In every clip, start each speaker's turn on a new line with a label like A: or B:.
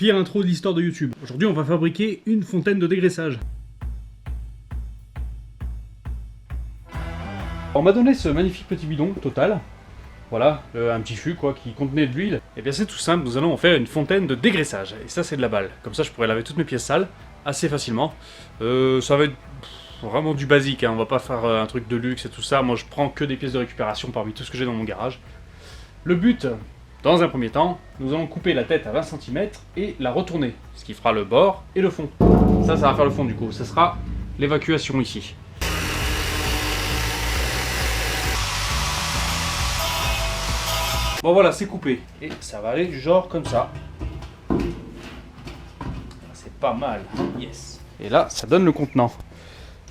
A: Pire intro de l'histoire de YouTube. Aujourd'hui, on va fabriquer une fontaine de dégraissage. On m'a donné ce magnifique petit bidon Total. Voilà, un petit fût quoi, qui contenait de l'huile. Et bien c'est tout simple, nous allons en faire une fontaine de dégraissage. Et ça c'est de la balle. Comme ça je pourrais laver toutes mes pièces sales assez facilement. Ça va être vraiment du basique, hein. On va pas faire un truc de luxe et tout ça. Moi je prends que des pièces de récupération parmi tout ce que j'ai dans mon garage. Le but, dans un premier temps, nous allons couper la tête à 20 cm et la retourner. Ce qui fera le bord et le fond. Ça va faire le fond du coup. Ça sera l'évacuation ici. Bon voilà, c'est coupé. Et ça va aller genre comme ça. C'est pas mal. Yes. Et là, ça donne le contenant.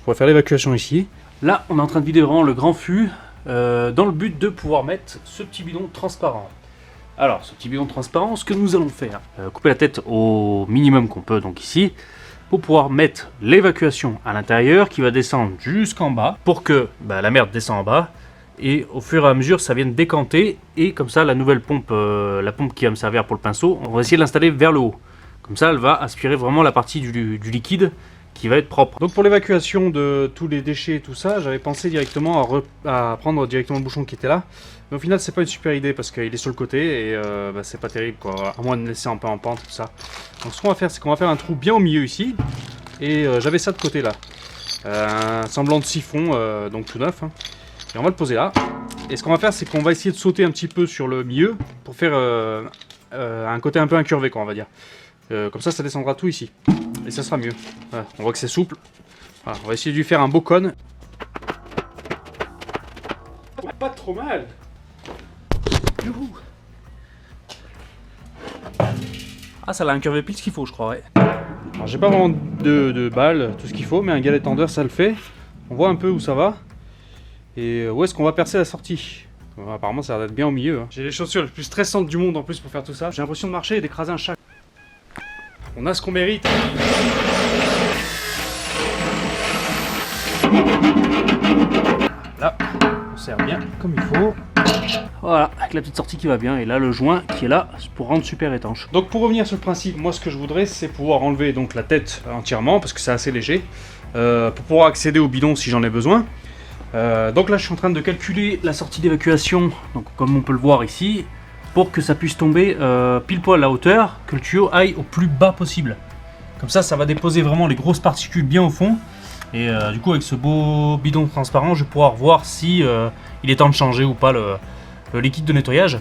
A: On va faire l'évacuation ici. Là, on est en train de vider vraiment le grand fût dans le but de pouvoir mettre ce petit bidon transparent. Alors, ce petit bidon transparent, ce que nous allons faire, couper la tête au minimum qu'on peut, donc ici, pour pouvoir mettre l'évacuation à l'intérieur qui va descendre jusqu'en bas pour que la merde descende en bas. Et au fur et à mesure ça vient de décanter et comme ça la nouvelle pompe, la pompe qui va me servir pour le pinceau, on va essayer de l'installer vers le haut. Comme ça elle va aspirer vraiment la partie du liquide qui va être propre. Donc pour l'évacuation de tous les déchets et tout ça, j'avais pensé directement à prendre directement le bouchon qui était là. Mais au final c'est pas une super idée parce qu'il est sur le côté et c'est pas terrible quoi, à moins de laisser un peu en pente tout ça. Donc ce qu'on va faire c'est qu'on va faire un trou bien au milieu ici. Et j'avais ça de côté là. Un semblant de siphon, donc tout neuf. Hein. Et on va le poser là. Et ce qu'on va faire, c'est qu'on va essayer de sauter un petit peu sur le milieu pour faire un côté un peu incurvé, quoi, on va dire. Comme ça, ça descendra tout ici. Et ça sera mieux. Voilà, on voit que c'est souple. Voilà, on va essayer de lui faire un beau cône. Pas trop mal. Youhou. Ah, ça l'a incurvé pile ce qu'il faut, je crois, ouais. Alors, j'ai pas vraiment de balles, tout ce qu'il faut, mais un galet tendeur, ça le fait. On voit un peu où ça va. Et où est-ce qu'on va percer la sortie? Apparemment ça a l'air d'être bien au milieu. Hein. J'ai les chaussures les plus stressantes du monde en plus pour faire tout ça. J'ai l'impression de marcher et d'écraser un chat. On a ce qu'on mérite. Là, on serre bien comme il faut. Voilà, avec la petite sortie qui va bien. Et là le joint qui est là pour rendre super étanche. Donc pour revenir sur le principe, moi ce que je voudrais c'est pouvoir enlever donc la tête entièrement parce que c'est assez léger. Pour pouvoir accéder au bidon si j'en ai besoin. Donc là je suis en train de calculer la sortie d'évacuation, donc comme on peut le voir ici, pour que ça puisse tomber pile poil à la hauteur, que le tuyau aille au plus bas possible. Comme ça, ça va déposer vraiment les grosses particules bien au fond. Et du coup avec ce beau bidon transparent, je vais pouvoir voir si il est temps de changer ou pas le liquide de nettoyage.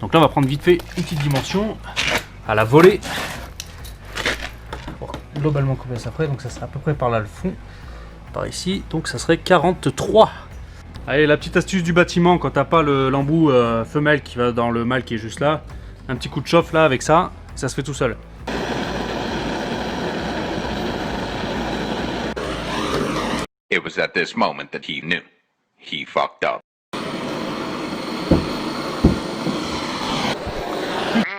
A: Donc là on va prendre vite fait une petite dimension à la volée. Bon, globalement combien ça ferait, donc ça sera à peu près par là le fond. Par ici, donc ça serait 43. Allez, la petite astuce du bâtiment, quand t'as pas l'embout femelle qui va dans le mâle qui est juste là, un petit coup de chauffe là avec ça, ça se fait tout seul.
B: It was at this moment that he knew. He fucked up.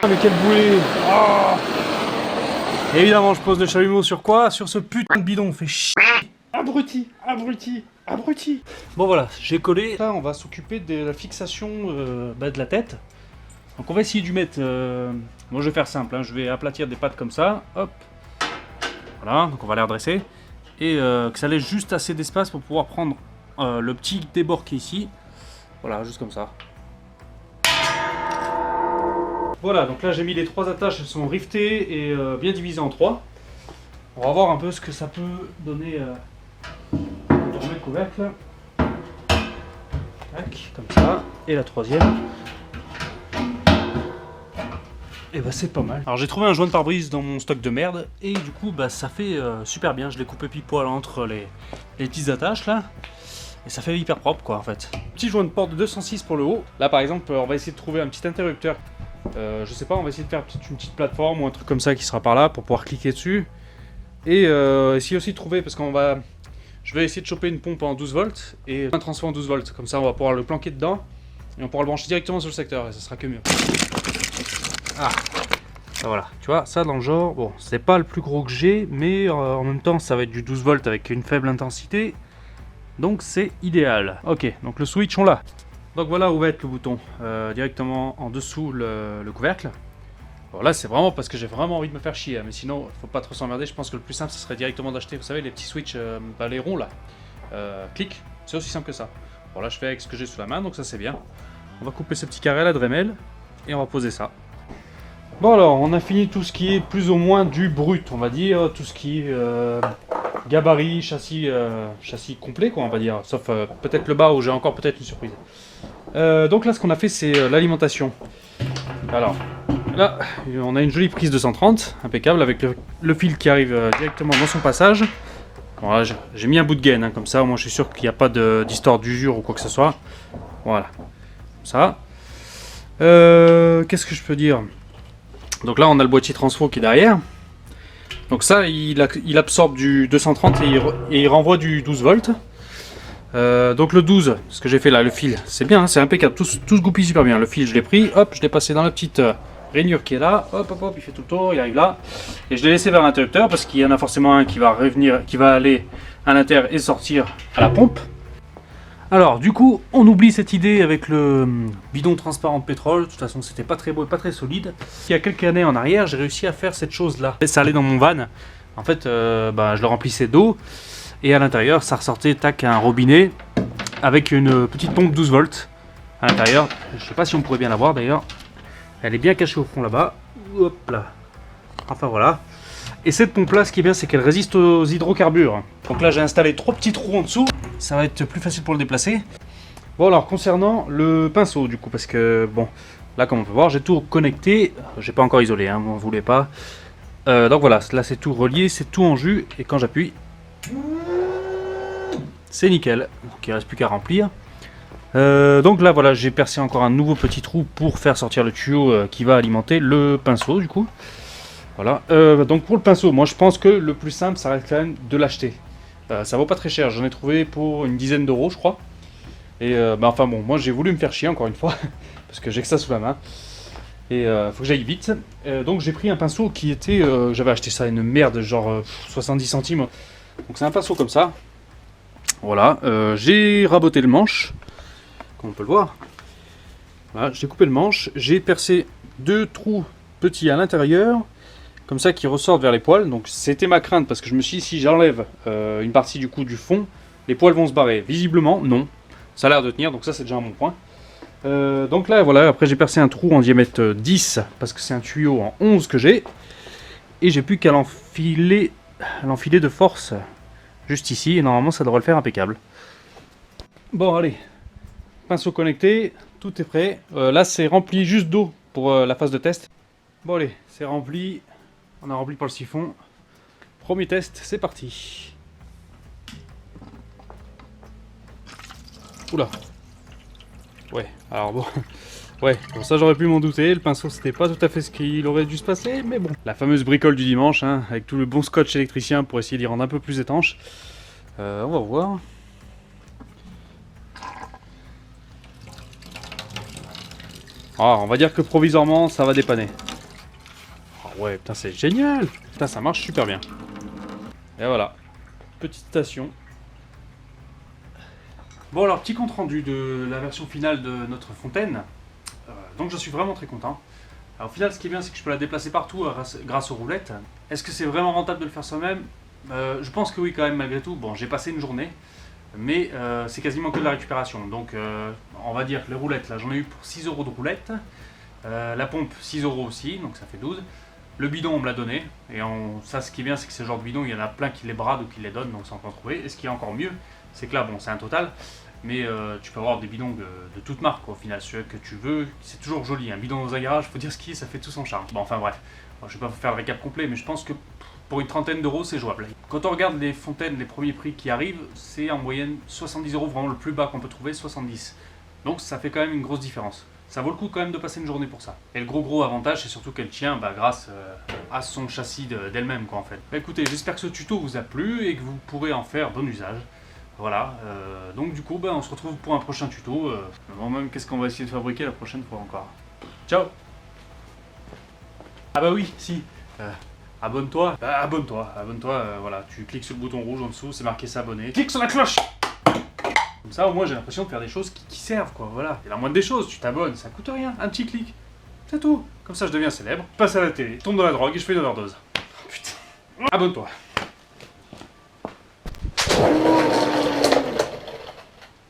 A: Ah mais quel boulet! Oh, et évidemment, je pose le chalumeau sur quoi? Sur ce putain de bidon, on fait chier. Abruti, abruti, abruti. Bon voilà, j'ai collé. Là, on va s'occuper de la fixation de la tête. Donc on va essayer de mettre... Moi je vais faire simple, hein. Je vais aplatir des pattes comme ça. Hop. Voilà, donc on va les redresser. Et que ça laisse juste assez d'espace pour pouvoir prendre le petit débord qui est ici. Voilà, juste comme ça. Voilà, donc là j'ai mis les trois attaches, elles sont rivetées et bien divisées en trois. On va voir un peu ce que ça peut donner... On remet le couvercle. Tac, comme ça. Et la troisième. Et bah c'est pas mal. Alors j'ai trouvé un joint de pare-brise dans mon stock de merde. Et du coup ça fait super bien. Je l'ai coupé pile poil entre les petites attaches là. Et ça fait hyper propre quoi en fait. Petit joint de porte de 206 pour le haut. Là par exemple on va essayer de trouver un petit interrupteur. Je sais pas, on va essayer de faire une petite plateforme ou un truc comme ça qui sera par là pour pouvoir cliquer dessus. Et essayer aussi de trouver, parce je vais essayer de choper une pompe en 12 volts et un transfert en 12 volts. Comme ça, on va pouvoir le planquer dedans et on pourra le brancher directement sur le secteur et ça sera que mieux. Ah, voilà, tu vois, ça dans le genre, bon, c'est pas le plus gros que j'ai, mais en même temps, ça va être du 12 volts avec une faible intensité. Donc c'est idéal. Ok, donc le switch, on l'a. Donc voilà où va être le bouton, directement en dessous le couvercle. Alors là, c'est vraiment parce que j'ai vraiment envie de me faire chier, hein, mais sinon, faut pas trop s'emmerder. Je pense que le plus simple, ce serait directement d'acheter, vous savez, les petits switches, les ronds là. Clic, c'est aussi simple que ça. Bon, là, je fais avec ce que j'ai sous la main, donc ça c'est bien. On va couper ce petit carré là de Dremel et on va poser ça. Bon, alors, on a fini tout ce qui est plus ou moins du brut, on va dire, tout ce qui est gabarit, châssis complet, quoi, on va dire, sauf peut-être le bas où j'ai encore peut-être une surprise. Donc là, ce qu'on a fait, c'est l'alimentation. Alors, là, on a une jolie prise 230, impeccable, avec le fil qui arrive directement dans son passage. Bon, là, j'ai mis un bout de gaine, hein, comme ça, au moins je suis sûr qu'il n'y a pas d'histoire d'usure ou quoi que ce soit. Voilà, comme ça. Qu'est-ce que je peux dire? Donc là, on a le boîtier transfo qui est derrière. Donc ça, il absorbe du 230 et il renvoie du 12 volts. Donc le 12, ce que j'ai fait là, le fil, c'est bien, hein, c'est impeccable, tout se goupille super bien. Le fil, je l'ai pris, hop, je l'ai passé dans la petite rainure qui est là, hop, hop, hop, il fait tout le tour, il arrive là. Et je l'ai laissé vers l'interrupteur parce qu'il y en a forcément un qui va revenir, qui va aller à l'intérieur et sortir à la pompe. Alors, du coup, on oublie cette idée avec le bidon transparent de pétrole. De toute façon, c'était pas très beau et pas très solide. Il y a quelques années en arrière, j'ai réussi à faire cette chose-là. Ça allait dans mon van. En fait, je le remplissais d'eau. Et à l'intérieur, ça ressortait, tac, un robinet avec une petite pompe 12 volts à l'intérieur. Je sais pas si on pourrait bien la voir d'ailleurs. Elle est bien cachée au fond là-bas. Hop là. Enfin voilà. Et cette pompe-là, ce qui est bien, c'est qu'elle résiste aux hydrocarbures. Donc là, j'ai installé 3 petits trous en dessous. Ça va être plus facile pour le déplacer. Bon, alors, concernant le pinceau, du coup, parce que, bon, là, comme on peut voir, j'ai tout connecté. J'ai pas encore isolé, hein, vous ne voulez pas. Donc voilà, là, c'est tout relié, c'est tout en jus. Et quand j'appuie, c'est nickel. Donc, il ne reste plus qu'à remplir. Donc là, voilà, j'ai percé encore un nouveau petit trou pour faire sortir le tuyau qui va alimenter le pinceau, du coup. Voilà, donc pour le pinceau, moi je pense que le plus simple, ça reste quand même de l'acheter. Ça vaut pas très cher, j'en ai trouvé pour une dizaine d'euros, je crois. Et enfin bon, moi j'ai voulu me faire chier encore une fois, parce que j'ai que ça sous la main. Et faut que j'aille vite. Donc j'ai pris un pinceau qui était, j'avais acheté ça une merde, genre 70 centimes. Donc c'est un pinceau comme ça. Voilà, j'ai raboté le manche, comme on peut le voir. Voilà, j'ai coupé le manche, j'ai percé 2 trous petits à l'intérieur. Comme ça qui ressortent vers les poils. Donc c'était ma crainte parce que je me suis dit si j'enlève une partie du coup du fond, les poils vont se barrer. Visiblement non, ça a l'air de tenir, donc ça c'est déjà un bon point. Donc là voilà, après j'ai percé un trou en diamètre 10 parce que c'est un tuyau en 11 que j'ai. Et j'ai plus qu'à l'enfiler de force juste ici et normalement ça devrait le faire impeccable. Bon allez, pinceau connecté, tout est prêt. Là c'est rempli juste d'eau pour la phase de test. Bon allez, c'est rempli. On a rempli par le siphon. Premier test, c'est parti. Oula. Ouais, alors bon. Ouais, bon ça j'aurais pu m'en douter. Le pinceau c'était pas tout à fait ce qu'il aurait dû se passer, mais bon. La fameuse bricole du dimanche, hein, avec tout le bon scotch électricien pour essayer d'y rendre un peu plus étanche. On va voir. Ah, on va dire que provisoirement ça va dépanner. Ouais, putain, c'est génial! Putain, ça marche super bien. Et voilà. Petite station. Bon, alors, petit compte rendu de la version finale de notre fontaine. Donc, je suis vraiment très content. Alors, au final, ce qui est bien, c'est que je peux la déplacer partout grâce aux roulettes. Est-ce que c'est vraiment rentable de le faire soi-même? Je pense que oui, quand même, malgré tout. Bon, j'ai passé une journée. Mais c'est quasiment que de la récupération. Donc, on va dire que les roulettes, là, j'en ai eu pour 6 € de roulettes. La pompe, 6 € aussi, donc ça fait 12. Le bidon, on me l'a donné, et ça, ce qui est bien, c'est que ce genre de bidon, il y en a plein qui les bradent ou qui les donnent, donc ça on peut en trouver. Et ce qui est encore mieux, c'est que là, bon, c'est un total, mais tu peux avoir des bidons de toute marque, quoi, au final, ceux que tu veux, c'est toujours joli. Un bidon dans un garage, faut dire ce qui est, ça fait tout son charme. Bon, enfin bref, bon, je vais pas vous faire le récap complet, mais je pense que pour une trentaine d'euros, c'est jouable. Quand on regarde les fontaines, les premiers prix qui arrivent, c'est en moyenne 70 €, vraiment le plus bas qu'on peut trouver, 70. Donc ça fait quand même une grosse différence. Ça vaut le coup quand même de passer une journée pour ça. Et le gros avantage, c'est surtout qu'elle tient grâce à son châssis d'elle-même, quoi, en fait. Écoutez, j'espère que ce tuto vous a plu et que vous pourrez en faire bon usage. Voilà, donc du coup, on se retrouve pour un prochain tuto. Moi-même, qu'est-ce qu'on va essayer de fabriquer la prochaine fois encore? Ciao! Ah bah oui, si. Abonne-toi. Abonne-toi, voilà. Tu cliques sur le bouton rouge en dessous, c'est marqué s'abonner. Clique sur la cloche! Comme ça, au moins, j'ai l'impression de faire des choses qui servent, quoi, voilà. C'est la moindre des choses, tu t'abonnes, ça coûte rien, un petit clic. C'est tout. Comme ça, je deviens célèbre, je passe à la télé, je tombe dans la drogue et je fais une overdose. Oh, putain. Abonne-toi.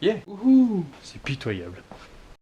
A: Yeah. Ouhou. C'est pitoyable.